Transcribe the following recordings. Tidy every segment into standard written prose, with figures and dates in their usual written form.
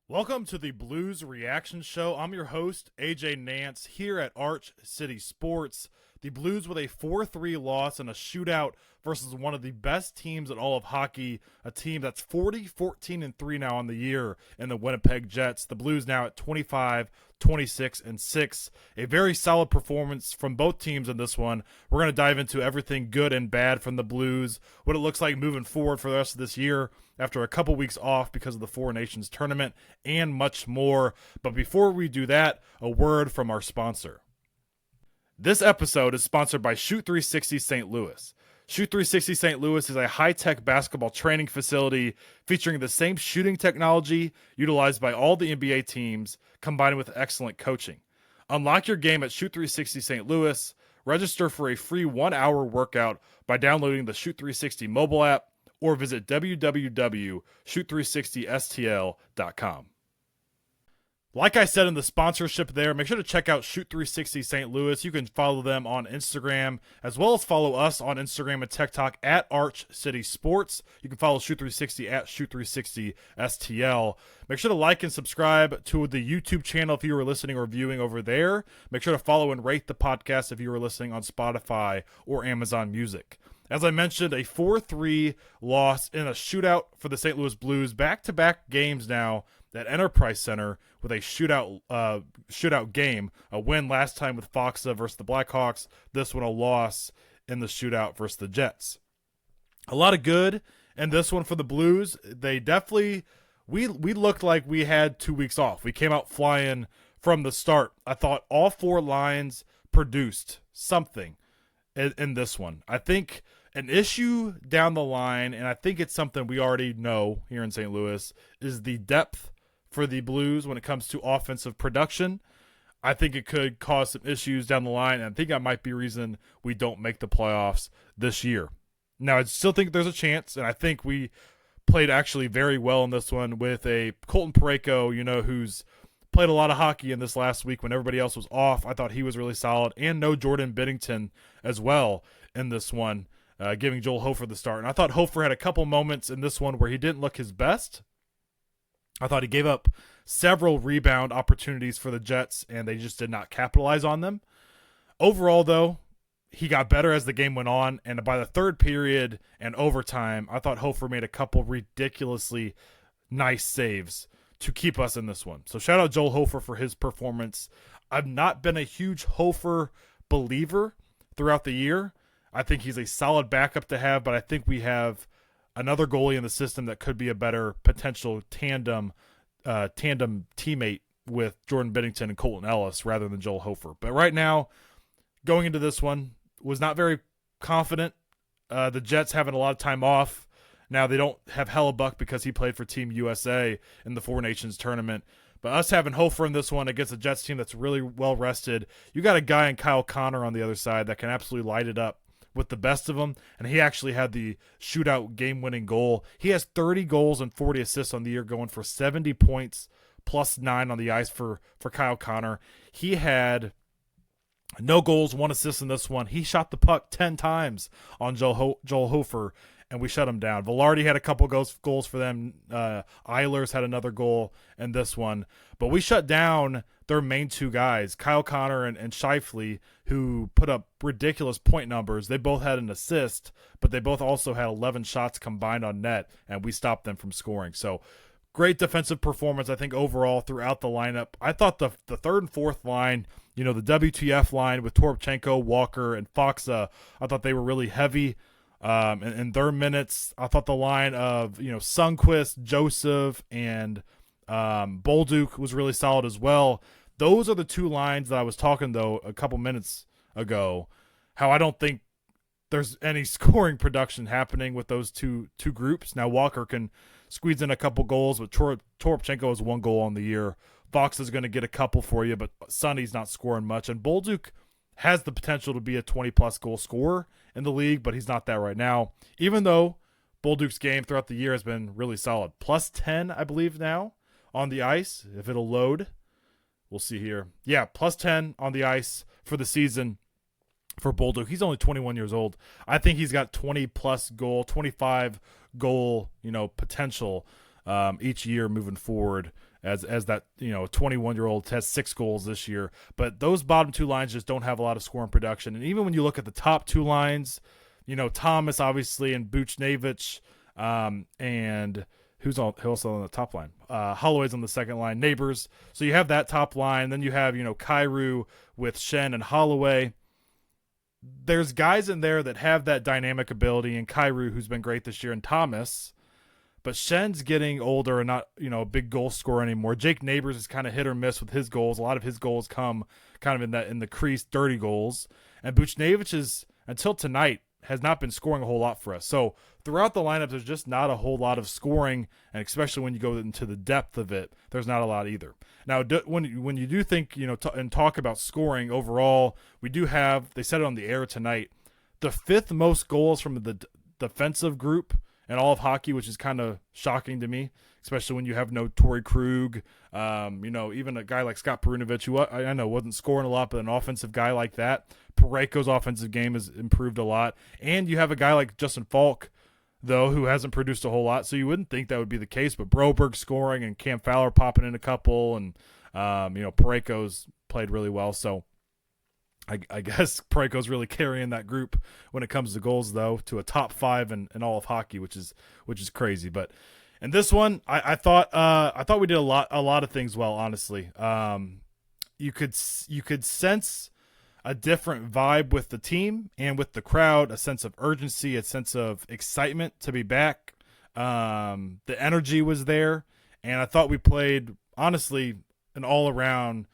Welcome to the Blues Reaction Show. I'm your host, AJ Nance, here at Arch City Sports. The Blues with a 4-3 loss in a shootout versus one of the best teams in all of hockey, a team that's 40-14-3 now on the year in the Winnipeg Jets. The Blues now at 25-26-6. A very solid performance from both teams in this one. We're going to dive into everything good and bad from the Blues, what it looks like moving forward for the rest of this year after a couple weeks off because of the Four Nations tournament, and much more. But before we do that, a word from our sponsor. This episode is sponsored by Shoot 360 St. Louis. Shoot 360 St. Louis is a high-tech basketball training facility featuring the same shooting technology utilized by all the NBA teams, combined with excellent coaching. Unlock your game at Shoot 360 St. Louis. Register for a free 1-hour workout by downloading the Shoot 360 mobile app or visit www.shoot360stl.com. Like I said in the sponsorship there, make sure to check out Shoot 360 St. Louis. You can follow them on Instagram, as well as follow us on Instagram and TikTok at Arch City Sports. You can follow Shoot 360 at Shoot 360 STL. Make sure to like and subscribe to the YouTube channel if you are listening or viewing over there. Make sure to follow and rate the podcast if you are listening on Spotify or Amazon Music. As I mentioned, a 4-3 loss in a shootout for the St. Louis Blues. Back-to-back games now at Enterprise Center with a shootout game. A win last time with Foxa versus the Blackhawks. This one a loss in the shootout versus the Jets. A lot of good in this one for the Blues. They definitely, we looked like we had 2 weeks off. We came out flying from the start. I thought all four lines produced something in this one. I think an issue down the line, and I think it's something we already know here in St. Louis, is the depth for the Blues when it comes to offensive production. I think it could cause some issues down the line, and I think that might be a reason we don't make the playoffs this year. Now, I still think there's a chance, and I think we played actually very well in this one with a Colton Parayko, who's played a lot of hockey in this last week when everybody else was off. I thought he was really solid, and no Jordan Binnington as well in this one, giving Joel Hofer the start. And I thought Hofer had a couple moments in this one where he didn't look his best. I thought he gave up several rebound opportunities for the Jets, and they just did not capitalize on them. Overall, though, he got better as the game went on, and by the third period and overtime, I thought Hofer made a couple ridiculously nice saves to keep us in this one. So shout out Joel Hofer for his performance. I've not been a huge Hofer believer throughout the year. I think he's a solid backup to have, but I think we have another goalie in the system that could be a better potential tandem teammate with Jordan Binnington and Colton Ellis rather than Joel Hofer. But right now, going into this one, was not very confident. The Jets having a lot of time off. Now they don't have Hellebuyck because he played for Team USA in the Four Nations tournament. But us having Hofer in this one against a Jets team that's really well rested, you got a guy in Kyle Connor on the other side that can absolutely light it up with the best of them, and he actually had the shootout game-winning goal. He has 30 goals and 40 assists on the year, going for 70 points plus 9 on the ice for Kyle Connor. He had no goals, 1 assist in this one. He shot the puck 10 times on Joel Hofer, and we shut him down. Velarde had a couple goals for them. Eilers had another goal in this one. But we shut down their main two guys, Kyle Connor and Scheifele, who put up ridiculous point numbers. They both had an assist, but they both also had 11 shots combined on net, and we stopped them from scoring. So great defensive performance, I think, overall throughout the lineup. I thought the third and fourth line, the WTF line with Toropchenko, Walker, and Foxa, I thought they were really heavy. In their minutes, I thought the line of, Sundqvist, Joseph, and Bolduc was really solid as well. Those are the two lines that I was talking, though, a couple minutes ago, how I don't think there's any scoring production happening with those two groups. Now, Walker can squeeze in a couple goals, but Toropchenko has 1 goal on the year. Fox is going to get a couple for you, but Sonny's not scoring much. And Bolduc has the potential to be a 20-plus goal scorer in the league, but he's not that right now, even though Bolduc's game throughout the year has been really solid. Plus 10, I believe, now on the ice, if it'll load. We'll see here. Yeah, plus 10 on the ice for the season for Bolduc. He's only 21 years old. I think he's got 20-plus goal, 25 goal, potential each year moving forward. As that 21-year-old has 6 goals this year, but those bottom 2 lines just don't have a lot of scoring production. And even when you look at the top 2 lines, Thomas obviously and Buchnevich, and who's also on the top line? Holloway's on the second line. Neighbors. So you have that top line. Then you have Kyrou with Shen and Holloway. There's guys in there that have that dynamic ability, and Kyrou, who's been great this year, and Thomas. But Shen's getting older and not, a big goal scorer anymore. Jake Neighbors is kind of hit or miss with his goals. A lot of his goals come kind of in the crease, dirty goals. And Buchnevich is, until tonight, has not been scoring a whole lot for us. So throughout the lineup, there's just not a whole lot of scoring, and especially when you go into the depth of it, there's not a lot either. Now, when you do think, and talk about scoring overall, we do have, they said it on the air tonight, the 5th most goals from the defensive group in all of hockey, which is kind of shocking to me, especially when you have no Torrey Krug, even a guy like Scott Perunovich, who I know wasn't scoring a lot, but an offensive guy like that. Parayko's offensive game has improved a lot. And you have a guy like Justin Falk, though, who hasn't produced a whole lot, so you wouldn't think that would be the case, but Broberg scoring and Cam Fowler popping in a couple, and, Parayko's played really well, so I guess Parayko's really carrying that group when it comes to goals, though, to a top 5 in all of hockey, which is crazy. But in this one, I thought we did a lot of things well. Honestly, you could sense a different vibe with the team and with the crowd, a sense of urgency, a sense of excitement to be back. The energy was there, and I thought we played honestly an all around.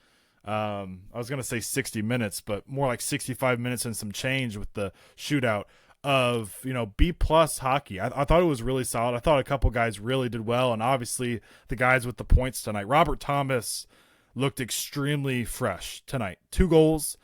I was going to say 60 minutes, but more like 65 minutes and some change with the shootout of, B+ hockey. I thought it was really solid. I thought a couple guys really did well, and obviously the guys with the points tonight. Robert Thomas looked extremely fresh tonight. 2 goals,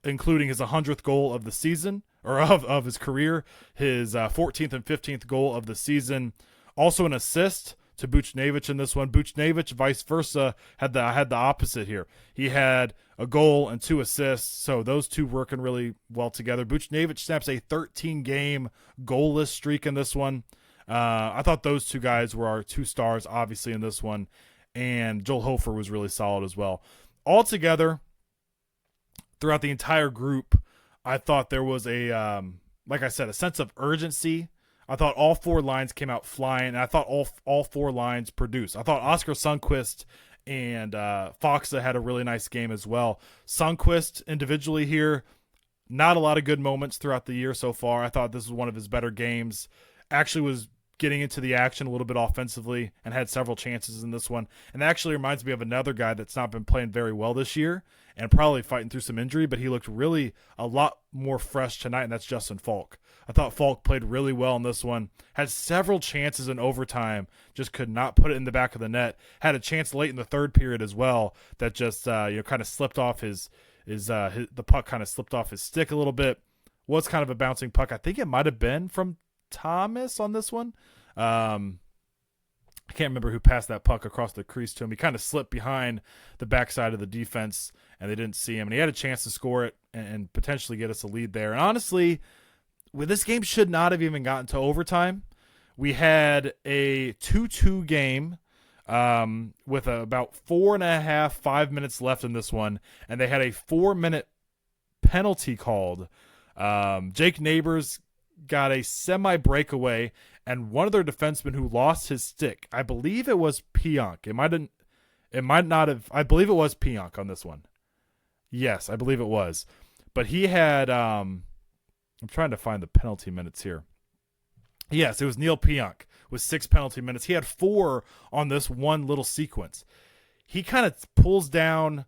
including his 100th goal of the season, or of his career, his 14th and 15th goal of the season. Also an assist to Buchnevich in this one. Buchnevich, vice versa, had the opposite here. He had a goal and 2 assists, so those two working really well together. Buchnevich snaps a 13-game goalless streak in this one. I thought those 2 guys were our 2 stars, obviously, in this one, and Joel Hofer was really solid as well. Altogether, throughout the entire group, I thought there was a, like I said, a sense of urgency. I thought all 4 lines came out flying, and I thought all 4 lines produced. I thought Oscar Sundqvist and Foxa had a really nice game as well. Sundqvist individually here, not a lot of good moments throughout the year so far. I thought this was one of his better games. Actually was getting into the action a little bit offensively and had several chances in this one. And that actually reminds me of another guy that's not been playing very well this year and probably fighting through some injury, but he looked really a lot more fresh tonight, and that's Justin Falk. I thought Falk played really well in this one. Had several chances in overtime, just could not put it in the back of the net. Had a chance late in the 3rd period as well that just kind of slipped off the puck kind of slipped off his stick a little bit. Was kind of a bouncing puck. I think it might have been from Thomas on this one. I can't remember who passed that puck across the crease to him. He kind of slipped behind the backside of the defense, and they didn't see him. And he had a chance to score it and potentially get us a lead there. And honestly, this game should not have even gotten to overtime. We had a 2-2 game with about 5 minutes left in this one, and they had a 4-minute penalty called. Jake Neighbors got a semi-breakaway, and one of their defensemen who lost his stick, I believe it was Pionk. It might not have. I believe it was Pionk on this one. Yes, I believe it was. But he had, I'm trying to find the penalty minutes here. Yes, it was Neil Pionk with 6 penalty minutes. He had 4 on this one little sequence. He kind of pulls down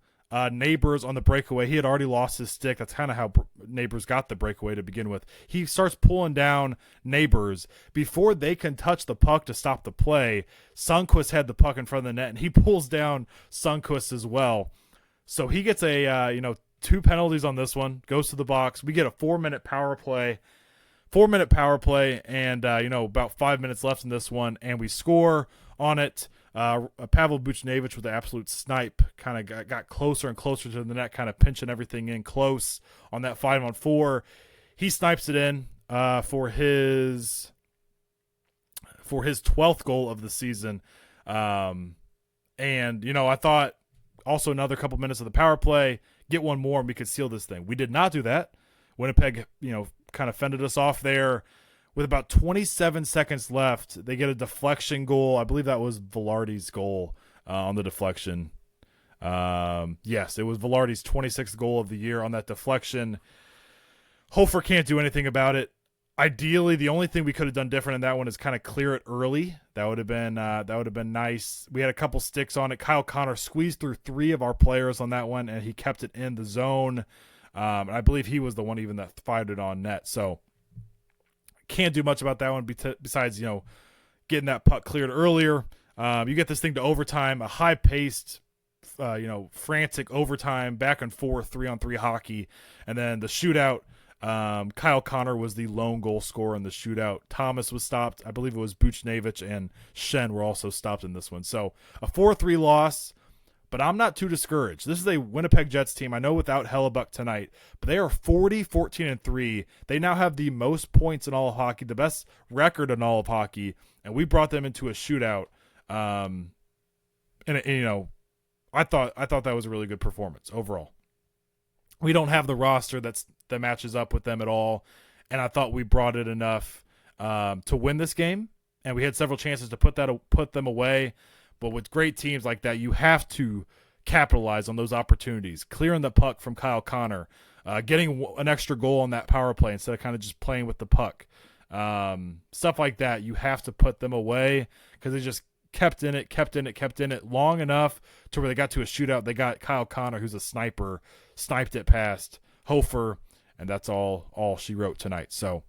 Neighbors on the breakaway. He had already lost his stick. That's kind of how Neighbors got the breakaway to begin with. He starts pulling down Neighbors. Before they can touch the puck to stop the play, Sundqvist had the puck in front of the net, and he pulls down Sundqvist as well. So he gets a 2 penalties on this one, goes to the box. We get a 4-minute power play. 4-minute power play, and about 5 minutes left in this one, and we score on it. Pavel Buchnevich with the absolute snipe kind of got closer and closer to the net, kind of pinching everything in close on that 5-on-4. He snipes it in for his 12th goal of the season. And, I thought also another couple minutes of the power play, get one more, and we could seal this thing. We did not do that. Winnipeg, kind of fended us off there. With about 27 seconds left, they get a deflection goal. I believe that was Velarde's goal on the deflection. Yes, it was Velarde's 26th goal of the year on that deflection. Hofer can't do anything about it. Ideally, the only thing we could have done different in that one is kind of clear it early. That would have been nice. We had a couple sticks on it. Kyle Connor squeezed through 3 of our players on that one, and he kept it in the zone. I believe he was the one even that fired it on net. So can't do much about that one besides getting that puck cleared earlier. You get this thing to overtime, a high-paced, frantic overtime, back and forth, 3-on-3 hockey, and then the shootout. Kyle Connor was the lone goal scorer in the shootout. Thomas was stopped. I believe it was Buchnevich and Shen were also stopped in this one. So a 4-3 loss, but I'm not too discouraged. This is a Winnipeg Jets team. I know without Hellebuyck tonight, but they are 40-14-3. They now have the most points in all of hockey, the best record in all of hockey, and we brought them into a shootout. I thought that was a really good performance overall. We don't have the roster that matches up with them at all, and I thought we brought it enough to win this game, and we had several chances to put them away. But with great teams like that, you have to capitalize on those opportunities. Clearing the puck from Kyle Connor, getting an extra goal on that power play instead of kind of just playing with the puck. Stuff like that, you have to put them away because they just kept in it long enough to where they got to a shootout. They got Kyle Connor, who's a sniper, sniped it past Hofer, and that's all she wrote tonight. So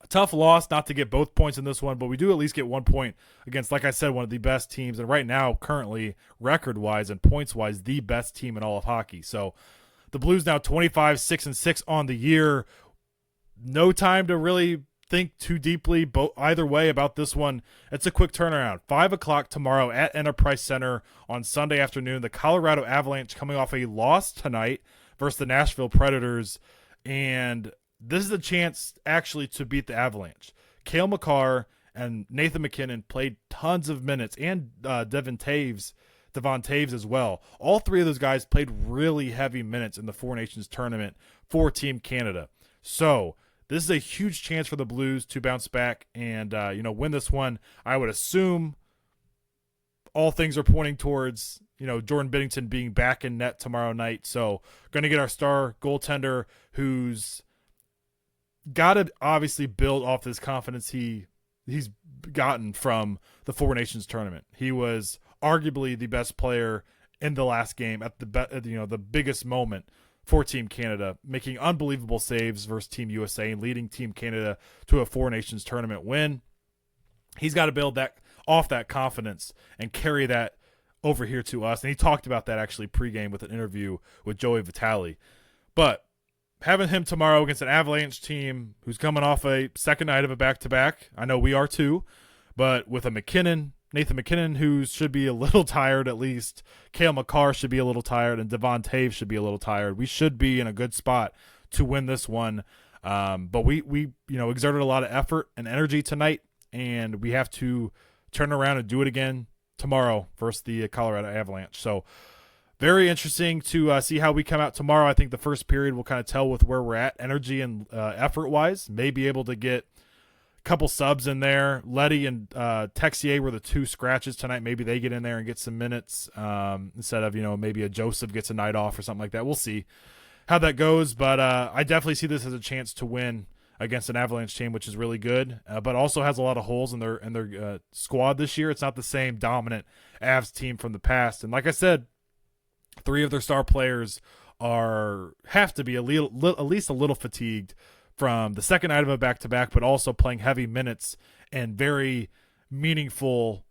a tough loss not to get both points in this one, but we do at least get 1 point against, like I said, one of the best teams, and right now, currently, record-wise and points-wise, the best team in all of hockey. So the Blues now 25-6-6 on the year. No time to really think too deeply either way about this one. It's a quick turnaround. 5 o'clock tomorrow at Enterprise Center on Sunday afternoon. The Colorado Avalanche coming off a loss tonight versus the Nashville Predators, and this is a chance actually to beat the Avalanche. Cale Makar and Nathan MacKinnon played tons of minutes, and Devon Taves as well. All 3 of those guys played really heavy minutes in the Four Nations tournament for Team Canada. So this is a huge chance for the Blues to bounce back and win this one. I would assume all things are pointing towards Jordan Binnington being back in net tomorrow night. So going to get our star goaltender who's got to obviously build off this confidence he's gotten from the Four Nations tournament. He was arguably the best player in the last game at the biggest moment for Team Canada, making unbelievable saves versus Team USA and leading Team Canada to a Four Nations tournament win. He's got to build that off that confidence and carry that over here to us. And he talked about that actually pregame with an interview with Joey Vitale. But having him tomorrow against an Avalanche team who's coming off a second night of a back-to-back, I know we are too, but with a Nathan MacKinnon, who should be a little tired at least, Cale Makar should be a little tired, and Devon Taves should be a little tired. We should be in a good spot to win this one. But we exerted a lot of effort and energy tonight, and we have to turn around and do it again tomorrow versus the Colorado Avalanche. So very interesting to see how we come out tomorrow. I think the first period will kind of tell with where we're at energy and effort-wise. May be able to get a couple subs in there. Letty and Texier were the 2 scratches tonight. Maybe they get in there and get some minutes instead of, maybe a Joseph gets a night off or something like that. We'll see how that goes, but I definitely see this as a chance to win against an Avalanche team, which is really good, but also has a lot of holes in their squad this year. It's not the same dominant Avs team from the past, and like I said, 3 of their star players have to be at least a little fatigued from the second night of a back-to-back, but also playing heavy minutes and very meaningful,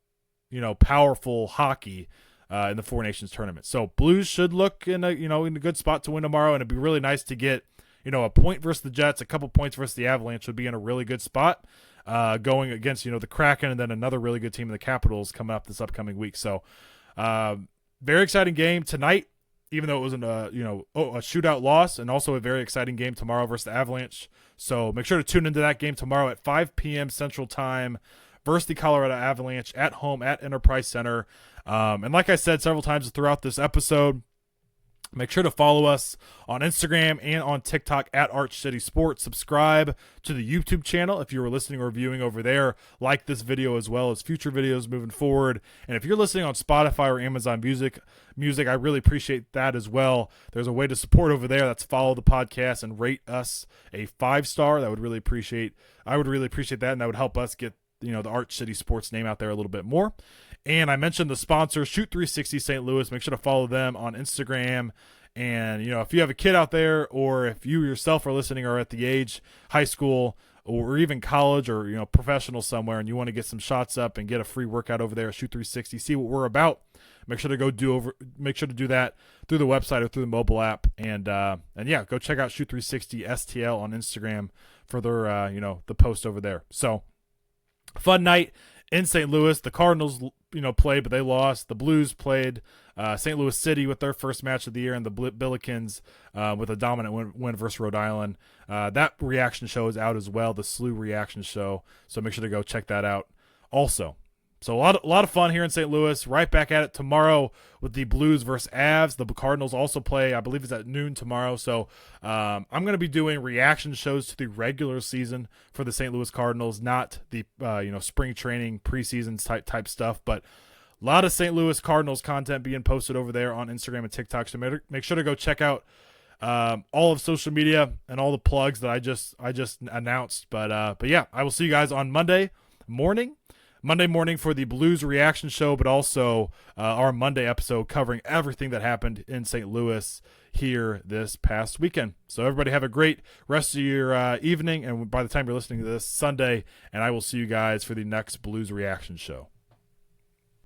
powerful hockey in the Four Nations tournament. So Blues should look in a good spot to win tomorrow, and it'd be really nice to get a point versus the Jets, a couple points versus the Avalanche would be in a really good spot going against the Kraken, and then another really good team in the Capitals coming up this upcoming week. So very exciting game tonight, even though it was a shootout loss, and also a very exciting game tomorrow versus the Avalanche. So make sure to tune into that game tomorrow at 5 p.m. Central Time versus the Colorado Avalanche at home at Enterprise Center. And like I said several times throughout this episode, make sure to follow us on Instagram and on TikTok at Arch City Sports. Subscribe to the YouTube channel if you are listening or viewing over there. Like this video as well as future videos moving forward. And if you're listening on Spotify or Amazon Music, I really appreciate that as well. There's a way to support over there. That's follow the podcast and rate us a 5-star. I would really appreciate that, and that would help us get the Arch City Sports name out there a little bit more. And I mentioned the sponsor, Shoot 360 St. Louis. Make sure to follow them on Instagram. And, if you have a kid out there, or if you yourself are listening or at the age, high school, or even college, or, professional somewhere, and you want to get some shots up and get a free workout over there at Shoot 360, see what we're about, make sure to do that through the website or through the mobile app. And yeah, go check out Shoot 360 STL on Instagram for their, the post over there. So, fun night in St. Louis. The Cardinals, played, but they lost. The Blues played St. Louis City with their first match of the year, and the Billikens with a dominant win versus Rhode Island. That reaction show is out as well, the SLU reaction show. So make sure to go check that out also. So a lot of fun here in St. Louis. Right back at it tomorrow with the Blues versus Avs. The Cardinals also play, I believe it's at noon tomorrow. So I'm going to be doing reaction shows to the regular season for the St. Louis Cardinals, not the spring training preseason type stuff. But a lot of St. Louis Cardinals content being posted over there on Instagram and TikTok. So make sure to go check out all of social media and all the plugs that I just announced. But yeah, I will see you guys on Monday morning for the Blues reaction show, but also our Monday episode covering everything that happened in St. Louis here this past weekend. So everybody have a great rest of your evening, and by the time you're listening to this, Sunday, and I will see you guys for the next Blues reaction show.